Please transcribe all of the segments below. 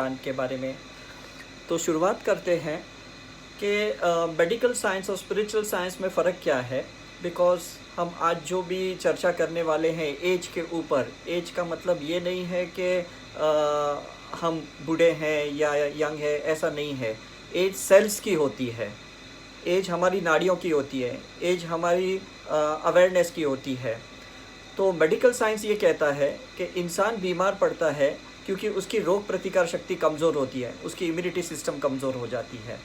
ज्ञान के बारे में। तो शुरुआत करते हैं कि मेडिकल साइंस और स्पिरिचुअल साइंस में फ़र्क क्या है। बिकॉज़ हम आज जो भी चर्चा करने वाले हैं एज के ऊपर, एज का मतलब ये नहीं है कि हम बूढ़े हैं या यंग है, ऐसा नहीं है। एज सेल्स की होती है, एज हमारी नाड़ियों की होती है, एज हमारी अवेयरनेस की होती है। तो मेडिकल साइंस ये कहता है कि इंसान बीमार पड़ता है क्योंकि उसकी रोग प्रतिकार शक्ति कमज़ोर होती है, उसकी इम्यूनिटी सिस्टम कमज़ोर हो जाती है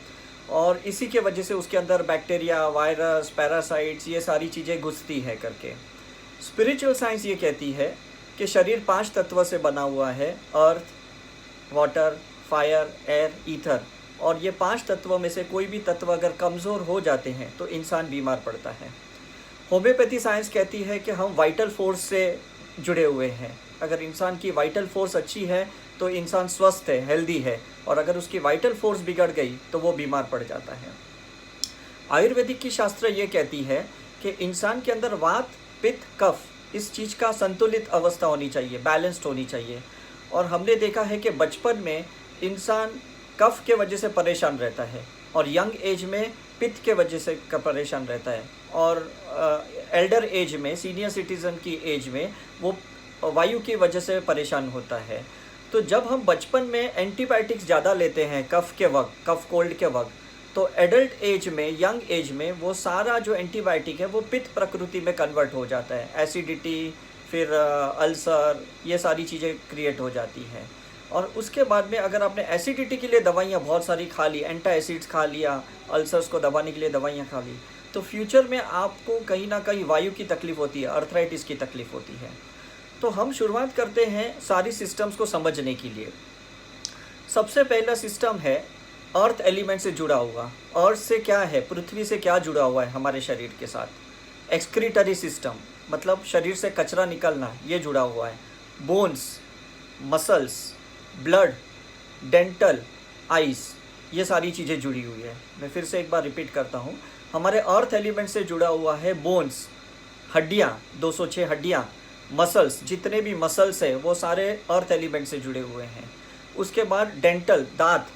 और इसी के वजह से उसके अंदर बैक्टीरिया, वायरस, पैरासाइट्स, ये सारी चीज़ें घुसती है करके। स्पिरिचुअल साइंस ये कहती है कि शरीर 5 तत्व से बना हुआ है, अर्थ, वाटर, फायर, एयर, ईथर। और ये 5 तत्वों में से कोई भी तत्व अगर कमज़ोर हो जाते हैं तो इंसान बीमार पड़ता है। होम्योपैथी साइंस कहती है कि हम वाइटल फोर्स से जुड़े हुए हैं। अगर इंसान की वाइटल फोर्स अच्छी है तो इंसान स्वस्थ है, हेल्दी है, और अगर उसकी वाइटल फोर्स बिगड़ गई तो वो बीमार पड़ जाता है। आयुर्वेदिक की शास्त्र ये कहती है कि इंसान के अंदर वात, पित्त, कफ, इस चीज़ का संतुलित अवस्था होनी चाहिए, बैलेंस्ड होनी चाहिए। और हमने देखा है कि बचपन में इंसान कफ के वजह से परेशान रहता है और यंग एज में पित्त के वजह से परेशान रहता है, और एल्डर एज में, सीनियर सिटीज़न की एज में वो वायु की वजह से परेशान होता है। तो जब हम बचपन में एंटीबायोटिक्स ज़्यादा लेते हैं कफ के वक्त, कफ कोल्ड के वक्त, तो एडल्ट एज में, यंग एज में वो सारा जो एंटीबायोटिक है वो पित्त प्रकृति में कन्वर्ट हो जाता है। एसिडिटी, फिर अल्सर, ये सारी चीज़ें क्रिएट हो जाती हैं। और उसके बाद में अगर आपने एसिडिटी के लिए दवाइयाँ बहुत सारी खा ली, एंटी एसिड्स खा लिया, अल्सर्स को दबाने के लिए दवाइयाँ खा ली, तो फ्यूचर में आपको कहीं ना कहीं वायु की तकलीफ़ होती है, अर्थराइटिस की तकलीफ़ होती है। तो हम शुरुआत करते हैं सारी सिस्टम्स को समझने के लिए। सबसे पहला सिस्टम है अर्थ एलिमेंट से जुड़ा हुआ। अर्थ से क्या है, पृथ्वी से क्या जुड़ा हुआ है हमारे शरीर के साथ। एक्सक्रीटरी सिस्टम, मतलब शरीर से कचरा निकलना, ये जुड़ा हुआ है। Bones, muscles, blood, dental, ice, ये सारी चीज़ें जुड़ी हुई है। मैं फिर से एक बार रिपीट करता हूँ। हमारे अर्थ एलिमेंट से जुड़ा हुआ है बोन्स, हड्डियाँ, 206 हड्डियाँ, मसल्स, जितने भी मसल्स है वो सारे अर्थ एलिमेंट से जुड़े हुए हैं। उसके बाद डेंटल, दांत,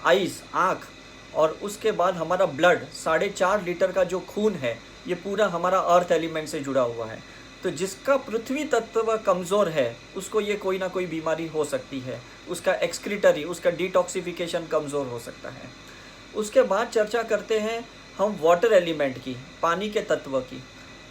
आइस, आँख, और उसके बाद हमारा ब्लड, 4.5 लीटर का जो खून है ये पूरा हमारा अर्थ एलिमेंट से जुड़ा हुआ है। तो जिसका पृथ्वी तत्व कमज़ोर है उसको ये कोई ना कोई बीमारी हो सकती है, उसका एक्सक्रीटरी, उसका डिटॉक्सिफिकेशन कमज़ोर हो सकता है। उसके बाद चर्चा करते हैं हम वाटर एलिमेंट की, पानी के तत्व की।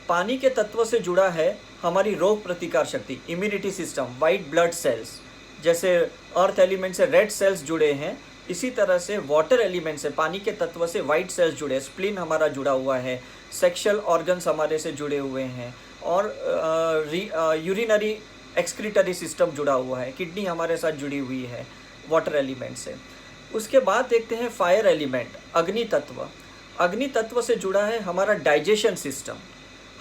पानी के तत्व से जुड़ा है हमारी रोग प्रतिकार शक्ति, immunity system, white blood cells. जैसे अर्थ एलिमेंट से रेड सेल्स जुड़े हैं, इसी तरह से वाटर एलिमेंट से, पानी के तत्व से वाइट सेल्स जुड़े, स्प्लीन हमारा जुड़ा हुआ है, सेक्सुअल ऑर्गन्स हमारे से जुड़े हुए हैं, और यूरिनरी एक्सक्रीटरी सिस्टम जुड़ा हुआ है, किडनी हमारे साथ जुड़ी हुई है वाटर एलिमेंट से। उसके बाद देखते हैं फायर एलिमेंट, अग्नि तत्व। अग्नि तत्व से जुड़ा है हमारा डाइजेशन सिस्टम,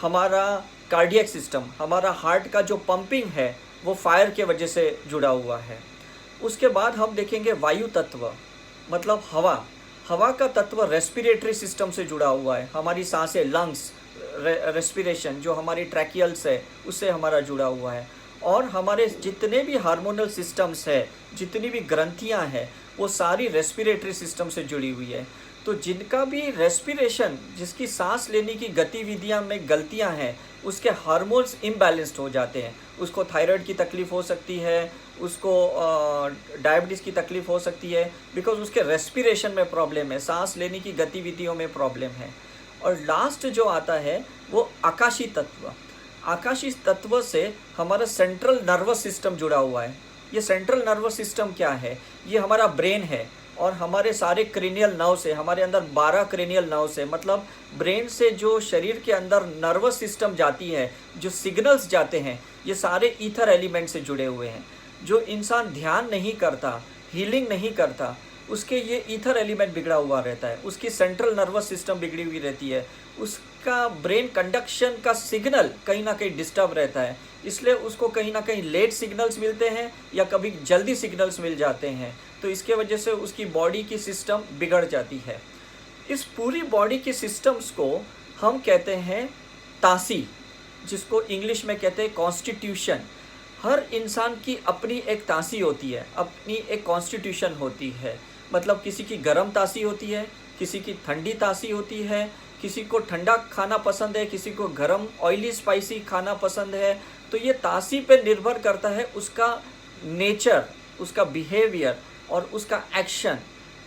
हमारा कार्डियक सिस्टम, हमारा हार्ट का जो पंपिंग है वो फायर के वजह से जुड़ा हुआ है। उसके बाद हम देखेंगे वायु तत्व, मतलब हवा। हवा का तत्व रेस्पिरेटरी सिस्टम से जुड़ा हुआ है, हमारी सांसें, लंग्स, रेस्पिरेशन, जो हमारी ट्रैकियल्स है उससे हमारा जुड़ा हुआ है। और हमारे जितने भी हार्मोनल सिस्टम्स है, जितनी भी ग्रंथियां हैं, वो सारी रेस्पिरेटरी सिस्टम से जुड़ी हुई है। तो जिनका भी रेस्पिरेशन, जिसकी सांस लेने की गतिविधियां में गलतियां हैं, उसके हार्मोन्स इम्बैलेंस्ड हो जाते हैं। उसको थायराइड की तकलीफ़ हो सकती है, उसको डायबिटीज़ की तकलीफ़ हो सकती है, बिकॉज उसके रेस्पिरेशन में प्रॉब्लम है, सांस लेने की गतिविधियों में प्रॉब्लम है। और लास्ट जो आता है वो आकाशी तत्व। आकाशी तत्व से हमारा सेंट्रल नर्वस सिस्टम जुड़ा हुआ है। ये सेंट्रल नर्वस सिस्टम क्या है, ये हमारा ब्रेन है, और हमारे सारे क्रेनियल नर्व्स है, हमारे अंदर 12 क्रेनियल नर्व्स है। मतलब ब्रेन से जो शरीर के अंदर नर्वस सिस्टम जाती है, जो सिग्नल्स जाते हैं, ये सारे ईथर एलिमेंट से जुड़े हुए हैं। जो इंसान ध्यान नहीं करता, हीलिंग नहीं करता, उसके ये ईथर एलिमेंट बिगड़ा हुआ रहता है, उसकी सेंट्रल नर्वस सिस्टम बिगड़ी हुई रहती है, उसका ब्रेन कंडक्शन का सिग्नल कहीं ना कहीं डिस्टर्ब रहता है। इसलिए उसको कहीं ना कहीं लेट सिग्नल्स मिलते हैं या कभी जल्दी सिग्नल्स मिल जाते हैं। तो इसके वजह से उसकी बॉडी की सिस्टम बिगड़ जाती है। इस पूरी बॉडी की सिस्टम्स को हम कहते हैं तासी, जिसको इंग्लिश में कहते हैं कॉन्स्टिट्यूशन। हर इंसान की अपनी एक तासी होती है, अपनी एक कॉन्स्टिट्यूशन होती है। मतलब किसी की गर्म तासी होती है, किसी की ठंडी तासी होती है, किसी को ठंडा खाना पसंद है, किसी को गर्म ऑयली स्पाइसी खाना पसंद है। तो ये तासी पे निर्भर करता है उसका नेचर, उसका बिहेवियर और उसका एक्शन।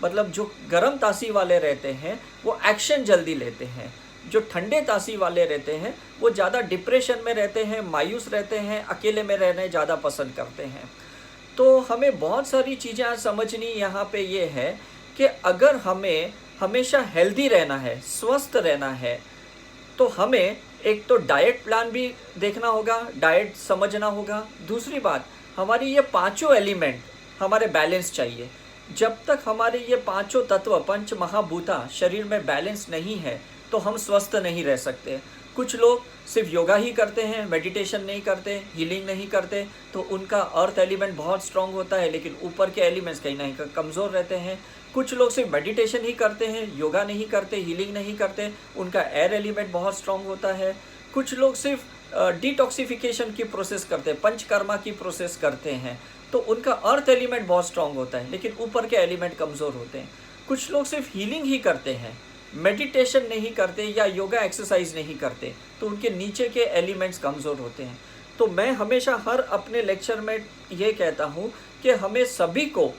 मतलब जो गर्म तासी वाले रहते हैं वो एक्शन जल्दी लेते हैं, जो ठंडे तासी वाले रहते हैं वो ज़्यादा डिप्रेशन में रहते हैं, मायूस रहते हैं, अकेले में रहने ज़्यादा पसंद करते हैं। तो हमें बहुत सारी चीज़ें समझनी यहाँ पे ये है कि अगर हमें हमेशा हेल्दी रहना है, स्वस्थ रहना है, तो हमें एक तो डाइट प्लान भी देखना होगा, डाइट समझना होगा। दूसरी बात, हमारी ये पांचों एलिमेंट हमारे बैलेंस चाहिए। जब तक हमारे ये पांचों तत्व, पंच महाभूता शरीर में बैलेंस नहीं है तो हम स्वस्थ नहीं रह सकते। कुछ लोग सिर्फ योगा ही करते हैं, मेडिटेशन नहीं करते, हीलिंग नहीं करते, तो उनका अर्थ एलिमेंट बहुत स्ट्रांग होता है लेकिन ऊपर के एलिमेंट्स कहीं ना कहीं कमज़ोर रहते हैं। कुछ लोग सिर्फ मेडिटेशन ही करते हैं, योगा नहीं करते, हीलिंग नहीं करते, उनका एयर एलिमेंट बहुत स्ट्रांग होता है। कुछ लोग सिर्फ डिटॉक्सिफिकेशन की प्रोसेस करते हैं, पंचकर्मा की प्रोसेस करते हैं, तो उनका अर्थ एलिमेंट बहुत स्ट्रांग होता है लेकिन ऊपर के एलिमेंट कमज़ोर होते हैं। कुछ लोग सिर्फ हीलिंग ही करते हैं, मेडिटेशन नहीं करते या योगा एक्सरसाइज नहीं करते, तो उनके नीचे के एलिमेंट्स कमज़ोर होते हैं। तो मैं हमेशा हर अपने लेक्चर में ये कहता हूँ कि हमें सभी को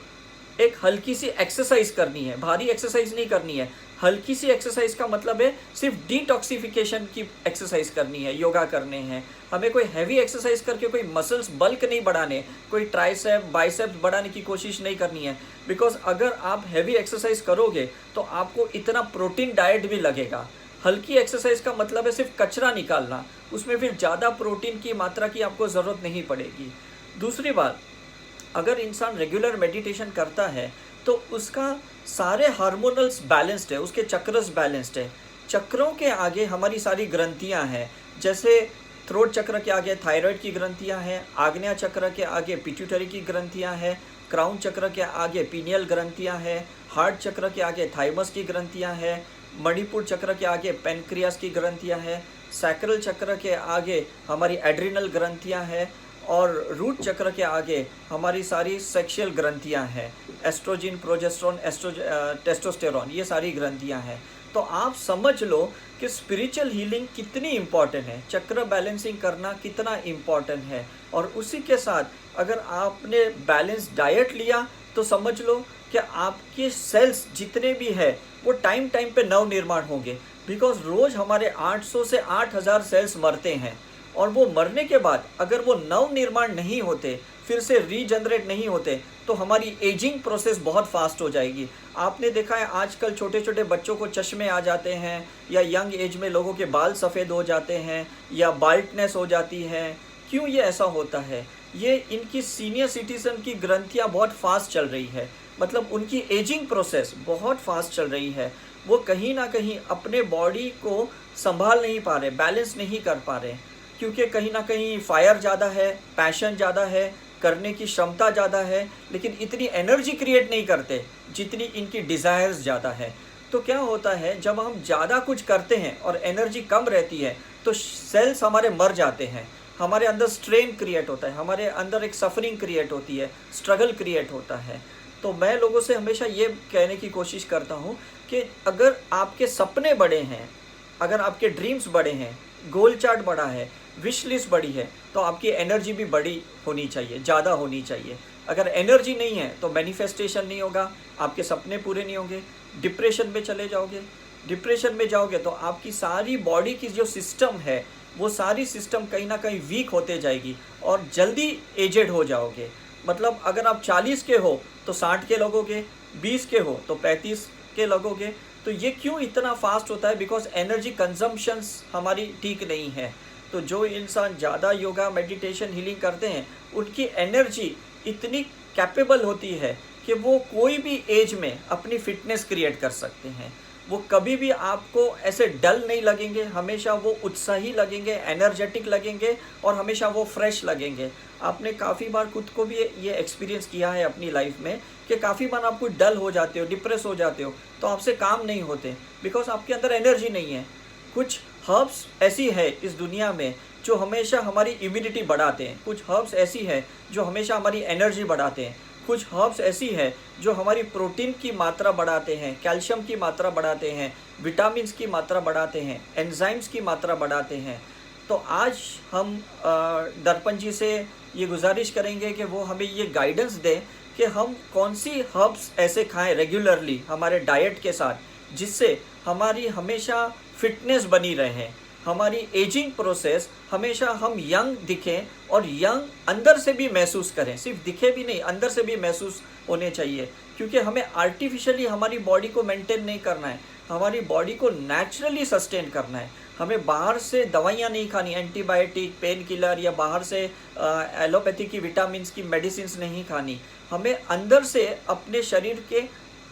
एक हल्की सी एक्सरसाइज करनी है, भारी एक्सरसाइज नहीं करनी है। हल्की सी एक्सरसाइज का मतलब है सिर्फ डिटॉक्सिफिकेशन की एक्सरसाइज करनी है, योगा करने हैं। हमें कोई हैवी एक्सरसाइज करके कोई मसल्स बल्क नहीं बढ़ाने, कोई ट्राइसेप बाइसेप्स बढ़ाने की कोशिश नहीं करनी है। बिकॉज अगर आप हैवी एक्सरसाइज करोगे तो आपको इतना प्रोटीन डाइट भी लगेगा। हल्की एक्सरसाइज का मतलब है सिर्फ कचरा निकालना, उसमें फिर ज़्यादा प्रोटीन की मात्रा की आपको ज़रूरत नहीं पड़ेगी। दूसरी बात, अगर इंसान रेगुलर मेडिटेशन करता है तो उसका सारे हार्मोनल्स बैलेंस्ड है, उसके चक्रस बैलेंस्ड है। चक्रों के आगे हमारी सारी ग्रंथियां हैं, जैसे थ्रोट चक्र के आगे थायराइड की ग्रंथियां हैं, आग्नेय चक्र के आगे पिट्यूटरी की ग्रंथियां हैं, क्राउन चक्र के आगे पीनियल ग्रंथियां हैं, हार्ट चक्र के आगे थाइमस की ग्रंथियां हैं, मणिपुर चक्र के आगे पेनक्रियास की ग्रंथियां हैं, सैक्रल चक्र के आगे हमारी एड्रिनल ग्रंथियां हैं और रूट चक्र के आगे हमारी सारी सेक्सुअल ग्रंथियां हैं, एस्ट्रोजन, प्रोजेस्टेरोन, टेस्टोस्टेरोन, ये सारी ग्रंथियां हैं। तो आप समझ लो कि स्पिरिचुअल हीलिंग कितनी इम्पॉर्टेंट है, चक्र बैलेंसिंग करना कितना इम्पॉर्टेंट है। और उसी के साथ अगर आपने बैलेंस डाइट लिया तो समझ लो कि आपके सेल्स जितने भी है वो टाइम टाइम पे नव निर्माण होंगे। बिकॉज रोज़ हमारे 800 से 8000 सेल्स मरते हैं और वो मरने के बाद अगर वो नव निर्माण नहीं होते, फिर से रीजनरेट नहीं होते, तो हमारी एजिंग प्रोसेस बहुत फास्ट हो जाएगी। आपने देखा है आजकल छोटे छोटे बच्चों को चश्मे आ जाते हैं, या यंग एज में लोगों के बाल सफ़ेद हो जाते हैं, या बाल्टनेस हो जाती है। क्यों ये ऐसा होता है? ये इनकी सीनियर सिटीजन की ग्रंथियाँ बहुत फास्ट चल रही है, मतलब उनकी एजिंग प्रोसेस बहुत फास्ट चल रही है। वो कहीं ना कहीं अपने बॉडी को संभाल नहीं पा रहे, बैलेंस नहीं कर पा रहे, क्योंकि कहीं ना कहीं फायर ज़्यादा है, पैशन ज़्यादा है, करने की क्षमता ज़्यादा है, लेकिन इतनी एनर्जी क्रिएट नहीं करते जितनी इनकी डिज़ायर्स ज़्यादा है। तो क्या होता है, जब हम ज़्यादा कुछ करते हैं और एनर्जी कम रहती है तो सेल्स हमारे मर जाते हैं, हमारे अंदर स्ट्रेन क्रिएट होता है, हमारे अंदर एक सफरिंग क्रिएट होती है, स्ट्रगल क्रिएट होता है। तो मैं लोगों से हमेशा ये कहने की कोशिश करता हूँ कि अगर आपके सपने बड़े हैं, अगर आपके ड्रीम्स बड़े हैं, गोल चार्ट बड़ा है, विश लिस्ट बड़ी है, तो आपकी एनर्जी भी बड़ी होनी चाहिए, ज़्यादा होनी चाहिए। अगर एनर्जी नहीं है तो मैनिफेस्टेशन नहीं होगा, आपके सपने पूरे नहीं होंगे, डिप्रेशन में चले जाओगे। डिप्रेशन में जाओगे तो आपकी सारी बॉडी की जो सिस्टम है वो सारी सिस्टम कहीं ना कहीं वीक होते जाएगी और जल्दी एजेड हो जाओगे। मतलब अगर आप 40 के हो तो 60 के लगोगे, 20 के हो तो 35 के लगोगे। तो ये क्यों इतना फास्ट होता है? बिकॉज एनर्जी कंजम्पशंस हमारी ठीक नहीं है। तो जो इंसान ज़्यादा योगा, मेडिटेशन, हीलिंग करते हैं, उनकी एनर्जी इतनी कैपेबल होती है कि वो कोई भी एज में अपनी फिटनेस क्रिएट कर सकते हैं। वो कभी भी आपको ऐसे डल नहीं लगेंगे, हमेशा वो उत्साही लगेंगे, एनर्जेटिक लगेंगे और हमेशा वो फ्रेश लगेंगे। आपने काफ़ी बार खुद को भी ये एक्सपीरियंस किया है अपनी लाइफ में कि काफ़ी बार आपको डल हो जाते हो, डिप्रेस हो जाते हो, तो आपसे काम नहीं होते बिकॉज आपके अंदर एनर्जी नहीं है। कुछ हर्ब्स ऐसी है इस दुनिया में जो हमेशा हमारी इम्यूनिटी बढ़ाते हैं, कुछ हर्ब्स ऐसी है जो हमेशा हमारी एनर्जी बढ़ाते हैं, कुछ हर्ब्स ऐसी है जो हमारी प्रोटीन की मात्रा बढ़ाते हैं, कैल्शियम की मात्रा बढ़ाते हैं, विटामिन्स की मात्रा बढ़ाते हैं, एंजाइम्स की मात्रा बढ़ाते हैं। तो आज हम दर्पण जी से ये गुजारिश करेंगे कि वो हमें ये गाइडेंस दें कि हम कौन सी हर्ब्स ऐसे खाएं रेगुलरली हमारे डाइट के साथ, जिससे हमारी हमेशा फिटनेस बनी रहे, हमारी एजिंग प्रोसेस हमेशा हम यंग दिखें और यंग अंदर से भी महसूस करें, सिर्फ दिखे भी नहीं, अंदर से भी महसूस होने चाहिए। क्योंकि हमें आर्टिफिशियली हमारी बॉडी को मेंटेन नहीं करना है, हमारी बॉडी को नेचुरली सस्टेन करना है। हमें बाहर से दवाइयाँ नहीं खानी, एंटीबायोटिक, पेन किलर या बाहर से एलोपैथी की विटामिन्स की मेडिसिन नहीं खानी। हमें अंदर से अपने शरीर के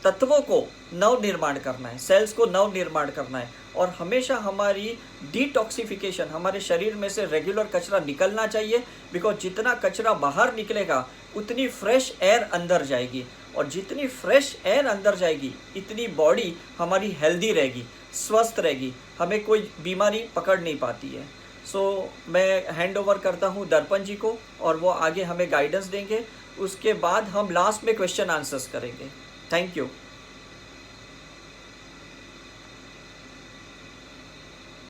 तत्वों को नव निर्माण करना है, सेल्स को नव निर्माण करना है, और हमेशा हमारी डिटॉक्सिफिकेशन, हमारे शरीर में से रेगुलर कचरा निकलना चाहिए। बिकॉज जितना कचरा बाहर निकलेगा उतनी फ्रेश एयर अंदर जाएगी, और जितनी फ्रेश एयर अंदर जाएगी इतनी बॉडी हमारी हेल्दी रहेगी, स्वस्थ रहेगी, हमें कोई बीमारी पकड़ नहीं पाती है। सो मैं हैंड ओवर करता हूँ दर्पण जी को, और वो आगे हमें गाइडेंस देंगे। उसके बाद हम लास्ट में क्वेश्चन आंसर्स करेंगे। Thank you.